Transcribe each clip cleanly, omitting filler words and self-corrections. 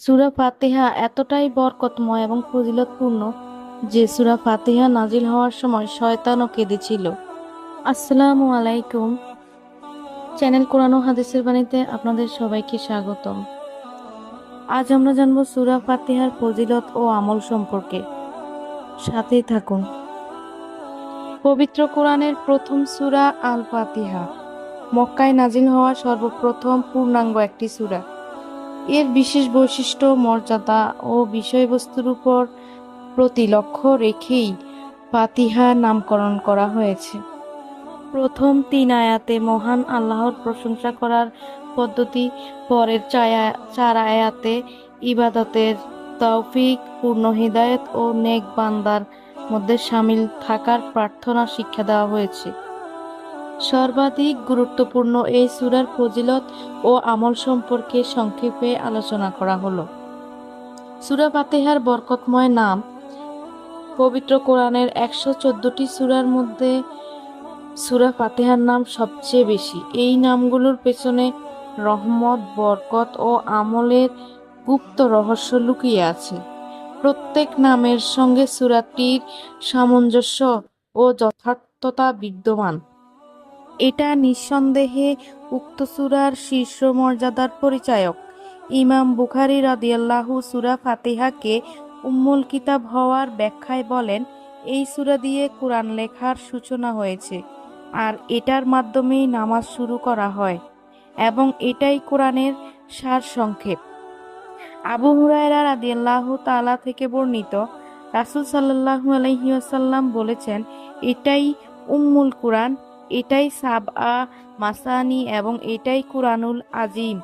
সূরা ফাতিহা এতটাই বরকতময় এবং ফজিলতপূর্ণ যে সূরা ফাতিহা নাজিল হওয়ার সময় শয়তানও কেঁদেছিল। আসসালামু আলাইকুম। চ্যানেল কোরআন ও হাদিসের বাণীতে আপনাদের সবাইকে স্বাগতম। আজ আমরা জানবো সূরা ফাতিহার ফজিলত ও আমল সম্পর্কে। সাথেই থাকুন। পবিত্র কোরআনের প্রথম সূরা আল ফাতিহা মক্কায় নাজিল হওয়া সর্বপ্রথম পূর্ণাঙ্গ একটি সূরা। এর বিশেষ বৈশিষ্ট্য, মর্যাদা ও বিষয়বস্তুর উপর প্রতি লক্ষ্য রেখেই ফাতিহা নামকরণ করা হয়েছে। প্রথম 3 আয়াতে মহান আল্লাহর প্রশংসা করার পদ্ধতি, পরের 4 আয়াতে ইবাদতের তৌফিক, পূর্ণ হিদায়াত ও নেক বান্দার মধ্যে শামিল থাকার প্রার্থনা শিক্ষা দেওয়া হয়েছে। সর্বাধিক গুরুত্বপূর্ণ এই সূরার ফজিলত ও আমল সম্পর্কে সংক্ষেপে আলোচনা করা হলো। সূরা ফাতিহার বরকতময় নাম। পবিত্র কোরআনের 114টি সূরার মধ্যে সূরা ফাতিহার নাম সবচেয়ে বেশি। এই নামগুলোর পেছনে রহমত, বরকত ও আমলের গুপ্ত রহস্য লুকিয়ে আছে। প্রত্যেক নামের সঙ্গে সূরাটির সামঞ্জস্য ও যথার্থতা বিদ্যমান। এটা নিঃসন্দেহে উক্ত সূরার শীর্ষ মর্যাদার পরিচায়ক। ইমাম বুখারী রাদিয়াল্লাহু সূরা ফাতিহাকে উম্মুল কিতাব হওয়ার ব্যাখ্যায় বলেন, এই সূরা দিয়ে কুরআন লেখার সূচনা হয়েছে আর এটার মাধ্যমেই নামাজ শুরু করা হয় এবং এটাই কোরআনের সারসংক্ষেপ। আবু হুরায়রা রাদিয়াল্লাহু তাআলা থেকে বর্ণিত, রাসূল সাল্লাল্লাহু আলাইহি ওয়াসাল্লাম বলেছেন, এটাই উম্মুল কুরআন, এটাই সাবআ মাসানি এবং এটাই কুরআনুল আযীম।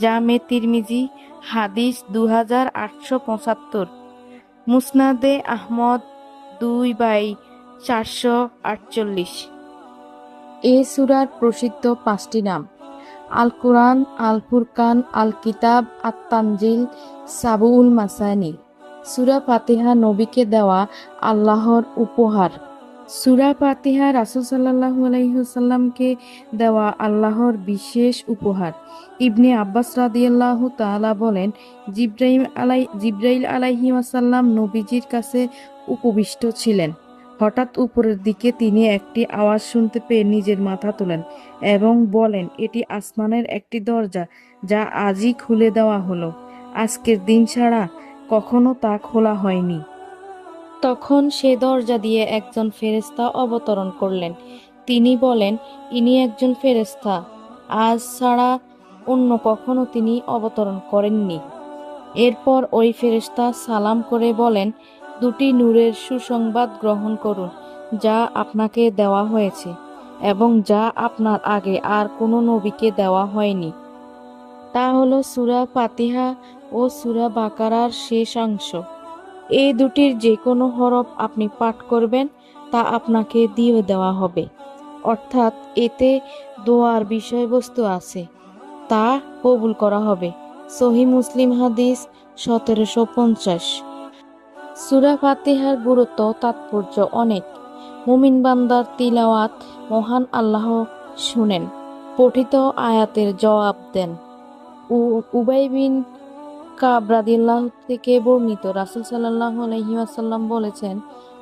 জামে তিরমিজি, হাদিস 2875, মুসনাদে আহমদ 2/448। এ সূরার প্রসিদ্ধ 5টি নাম: আল কুরআন, আল ফুরকান, আল কিতাব, আত-তানজিল, সাবউল মাসানি। সূরা ফাতিহা নবীকে দেওয়া আল্লাহর উপহার। সূরা ফাতিহা রাসূল সাল্লাল্লাহু আলাইহি ওয়াসাল্লামকে দেওয়া আল্লাহর বিশেষ উপহার। ইবনে আব্বাস রাদিয়াল্লাহু তাআলা বলেন, জিবরাইল আলাইহি ওয়াসাল্লাম নবীজির কাছে উপবিষ্ট ছিলেন। হঠাৎ উপরের দিকে তিনি একটি আওয়াজ শুনতে পেয়ে নিজের মাথা তোলেন এবং বলেন, এটি আসমানের একটি দরজা যা আজই খুলে দেওয়া হলো। আজকের দিন ছাড়া কখনো তা খোলা হয়নি। তখন সে দরজা দিয়ে একজন ফেরেশতা অবতরণ করলেন। তিনি বলেন, ইনি একজন ফেরেশতা, আজ ছাড়া অন্য কখনো তিনি অবতরণ করেননি। এরপর ওই ফেরেশতা সালাম করে বলেন, 2টি নূরের সুসংবাদ গ্রহণ করুন যা আপনাকে দেওয়া হয়েছে এবং যা আপনার আগে আর কোনো নবীকে দেওয়া হয়নি। তা হলো সূরা ফাতিহা ও সূরা বাকারার শেষ অংশ। এই দুটির যে কোনো হরফ আপনি পাঠ করবেন তা আপনাকে দিয়ে দেওয়া হবে, অর্থাৎ এতে দোয়ার বিষয়বস্তু আছে, তা কবুল করা হবে। সহিহ মুসলিম হাদিস 1750। সূরা ফাতিহার গুরুত্ব তাৎপর্য অনেক। মুমিন বান্দার তিলাওয়াত মহান আল্লাহ শুনেন, পঠিত আয়াতের জবাব দেন। উবাই বিন কাব রাদিয়াল্লাহু থেকে বর্ণিত, রাসূল সাল্লাল্লাহু আলাইহি ওয়াসাল্লাম বলেছেন,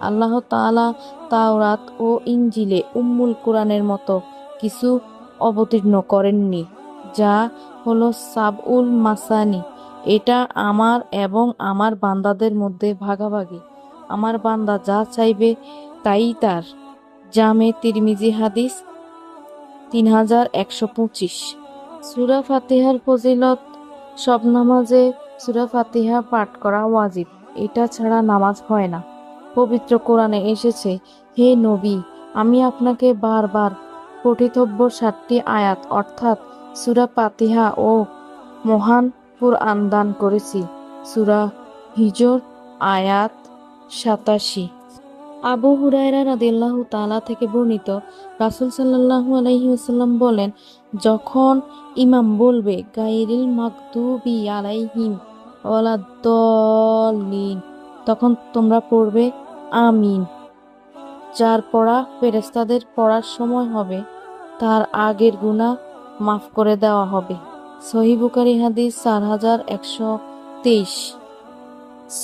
আল্লাহ তাআলা তাওরাত ও ইনজিলে উম্মুল কুরআনের মতো কিছু অবতীর্ণ করেননি, যা হলো সাবউল মাসানি। এটা আমার এবং আমার বান্দাদের মধ্যে ভাগাভাগি। আমার বান্দা যা চাইবে তাই তার। জামে তিরমিজি হাদিস 3125। সূরা ফাতিহার ফজিলত। সব নামাজে সূরা ফাতিহা পাঠ করা ওয়াজিব। এটা ছাড়া নামাজ হয় না। পবিত্র কোরআনে এসেছে, হে নবী, আমি আপনাকে বারবার পঠিতব্য 7টি আয়াত অর্থাৎ সূরা ফাতিহা ও মহান কুরআন দান করেছি। সূরা হিজর আয়াত 87। আবু হুরায়রা রাদিয়াল্লাহু তাআলা থেকে বর্ণিত, রাসূল সাল্লাল্লাহু আলাইহি ওয়াসাল্লাম বলেন, যখন ইমাম বলবে গায়রিল মাগদুবি আলাইহিম ওয়ালাদ-দাল্লিন, তখন তোমরা পড়বে আমিন। যার পড়া ফেরেশতাদের পড়ার সময় হবে তার আগের গুনাহ মাফ করে দেওয়া হবে। সহিহ বুখারী হাদিস 4133। 23।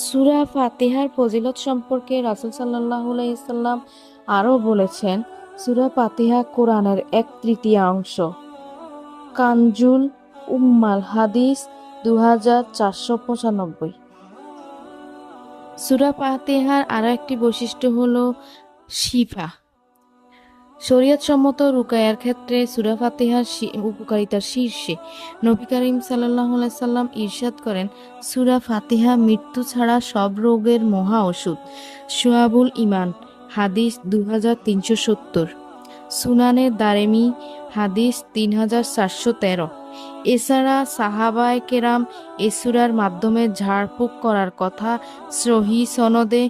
সূরা ফাতিহার ফজিলত সম্পর্কে রাসূল সাল্লাল্লাহু আলাইহি সাল্লাম আরও বলেছেন, সূরা ফাতিহা কোরআনের 1/3 কানজুল উম্মাল হাদিস 2495। সূরা ফাতিহার আরও একটি বৈশিষ্ট্য হলো শিফা। শরীয়তসম্মত রুকায়ার ক্ষেত্রে সূরা ফাতিহার উপকারিতার শীর্ষে। নবী করিম সাল্লাল্লাহু আলাইহি সাল্লাম ইরশাদ করেন, সূরা ফাতিহা মৃত্যু ছাড়া সব রোগের মহা ওষুধ। শুআবুল ঈমান হাদিস 2370, সুনানে দারেমি হাদিস 3413। এছাড়া সাহাবায়ে কেরাম এ সূরার মাধ্যমে ঝাড়ফুঁক করার কথা সহিহ সনদে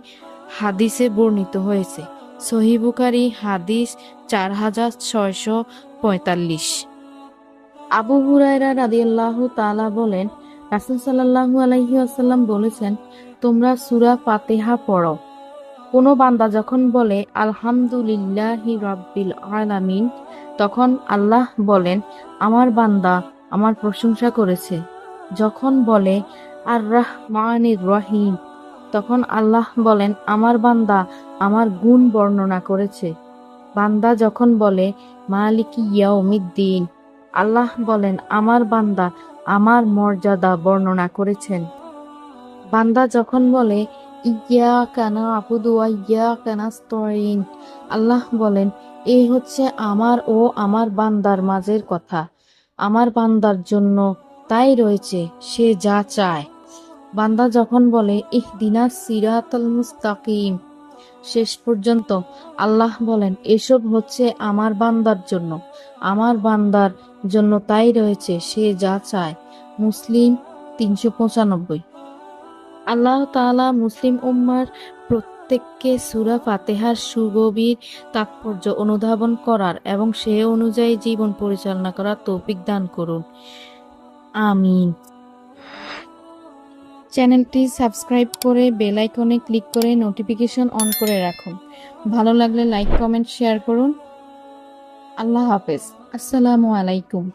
হাদিসে বর্ণিত হয়েছে। সহিহ বুখারী হাদিস 4645। আবু হুরায়রা রাদিয়াল্লাহু তাআলা বলেন, রাসূল সাল্লাল্লাহু আলাইহি ওয়াসাল্লাম বলেছেন, তোমরা সূরা ফাতিহা পড়ো। কোনো বান্দা যখন বলে আলহামদুলিল্লাহি রাব্বিল আলামিন, তখন আল্লাহ বলেন, আমার বান্দা আমার প্রশংসা করেছে। যখন বলে আর রাহমানির রহিম, তখন আল্লাহ বলেন, আমার বান্দা আমার গুণ বর্ণনা করেছে। বান্দা যখন বলে মালিকি ইয়াউমিদ্দিন, আল্লাহ বলেন, আমার বান্দা আমার মর্যাদা বর্ণনা করেছেন। বান্দা যখন বলে ইয়াকা না'বুদু ওয়া ইয়াকা নাস্তাঈন, আল্লাহ বলেন, এই হচ্ছে আমার ও আমার বান্দার মাঝের কথা। আমার বান্দার জন্য তাই রয়েছে সে যা চায়। বান্দা যখন বলে ইহদিনাস সিরাতাল মুস্তাকিম, শেষ পর্যন্ত আল্লাহ বলেন, এসব হচ্ছে আমার বান্দার জন্য। আমার বান্দার জন্য তাই রয়েছে সে যা চায়। মুসলিম 395। আল্লাহ তাআলা মুসলিম উম্মার প্রত্যেককে সূরা ফাতিহার সুগভীর তাৎপর্য অনুধাবন করার এবং সে অনুযায়ী জীবন পরিচালনা করার তৌফিক দান করুন। আমিন। চ্যানেলটি সাবস্ক্রাইব করে বেল আইকনে ক্লিক করে নোটিফিকেশন অন করে রাখুন। ভালো লাগলে লাইক, কমেন্ট, শেয়ার করুন। আল্লাহ হাফেজ। আসসালামু আলাইকুম।